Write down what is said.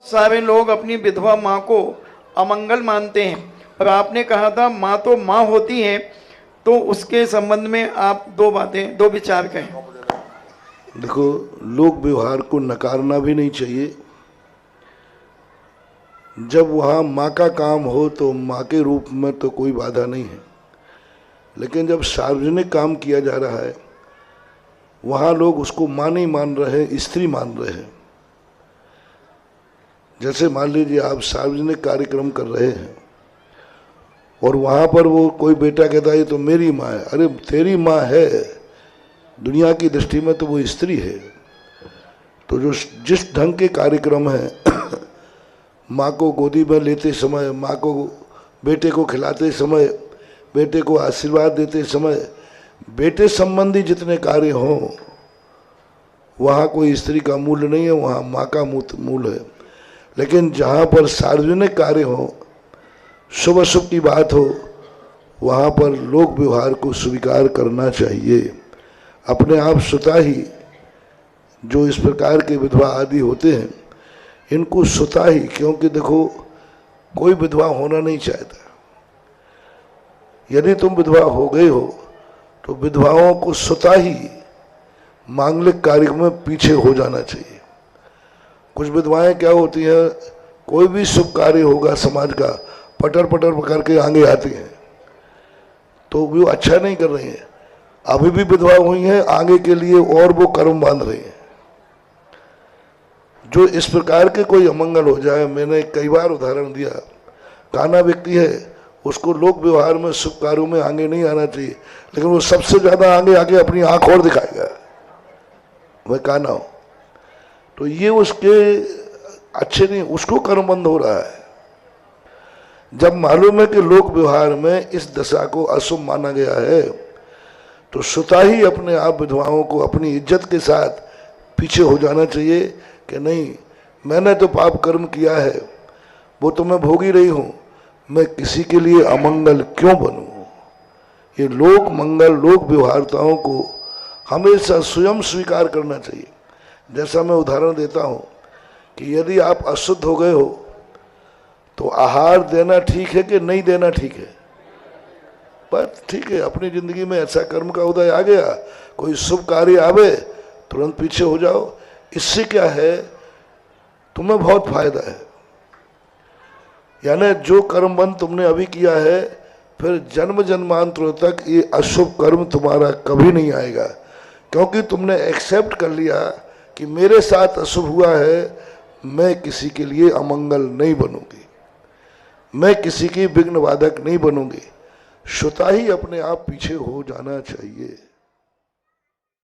सारे लोग अपनी विधवा माँ को अमंगल मानते हैं और आपने कहा था माँ तो माँ होती है, तो उसके संबंध में आप दो विचार कहें। देखो, लोक व्यवहार को नकारना भी नहीं चाहिए। जब वहाँ माँ का काम हो तो माँ के रूप में तो कोई बाधा नहीं है, लेकिन जब सार्वजनिक काम किया जा रहा है वहाँ लोग उसको माँ नहीं मान रहे हैं, स्त्री मान रहे हैं। जैसे मान लीजिए आप सार्वजनिक कार्यक्रम कर रहे हैं और वहाँ पर वो कोई बेटा कहता है ये तो मेरी माँ है। अरे तेरी माँ है, दुनिया की दृष्टि में तो वो स्त्री है। तो जो जिस ढंग के कार्यक्रम है, माँ को गोदी में लेते समय, माँ को बेटे को खिलाते समय, बेटे को आशीर्वाद देते समय, बेटे संबंधी जितने कार्य हों वहाँ कोई स्त्री का मूल्य नहीं है, वहाँ माँ का मूल्य है। लेकिन जहाँ पर सार्वजनिक कार्य हो, शुभ अशुभ की बात हो, वहाँ पर लोक व्यवहार को स्वीकार करना चाहिए। अपने आप स्वतः ही जो इस प्रकार के विधवा आदि होते हैं इनको स्वतः ही, क्योंकि देखो कोई विधवा होना नहीं चाहता। यदि तुम विधवा हो गए हो तो विधवाओं को स्वतः ही मांगलिक कार्य में पीछे हो जाना चाहिए। कुछ विधवाएं क्या होती हैं, कोई भी शुभ कार्य होगा समाज का, पटर पटर पकड़ के आगे आती हैं, तो वो अच्छा नहीं कर रही हैं। अभी भी विधवा हुई हैं, आगे के लिए और वो कर्म बांध रही हैं। जो इस प्रकार के कोई अमंगल हो जाए, मैंने कई बार उदाहरण दिया, काना व्यक्ति है, उसको लोक व्यवहार में शुभ कार्यों में आगे नहीं आना चाहिए, लेकिन वो सबसे ज्यादा आगे आके अपनी आंख और दिखाएगा, वह काना हो। तो ये उसके अच्छे नहीं, उसको कर्मबंध हो रहा है। जब मालूम है कि लोक व्यवहार में इस दशा को अशुभ माना गया है तो स्वतः ही अपने आप विधवाओं को अपनी इज्जत के साथ पीछे हो जाना चाहिए कि नहीं, मैंने तो पाप कर्म किया है, वो तो मैं भोग ही रही हूँ, मैं किसी के लिए अमंगल क्यों बनूं। ये लोक मंगल, लोक व्यवहारताओं को हमेशा स्वयं स्वीकार करना चाहिए। जैसा मैं उदाहरण देता हूँ कि यदि आप अशुद्ध हो गए हो तो आहार देना ठीक है कि नहीं देना ठीक है? बस ठीक है, अपनी जिंदगी में ऐसा कर्म का उदय आ गया, कोई शुभ कार्य आवे तुरंत पीछे हो जाओ। इससे क्या है, तुम्हें बहुत फायदा है। यानी जो कर्मबंध तुमने अभी किया है, फिर जन्म जन्मांतरों तक ये अशुभ कर्म तुम्हारा कभी नहीं आएगा, क्योंकि तुमने एक्सेप्ट कर लिया कि मेरे साथ अशुभ हुआ है, मैं किसी के लिए अमंगल नहीं बनूंगी, मैं किसी की विघ्न बाधक नहीं बनूंगी। स्वतः ही अपने आप पीछे हो जाना चाहिए।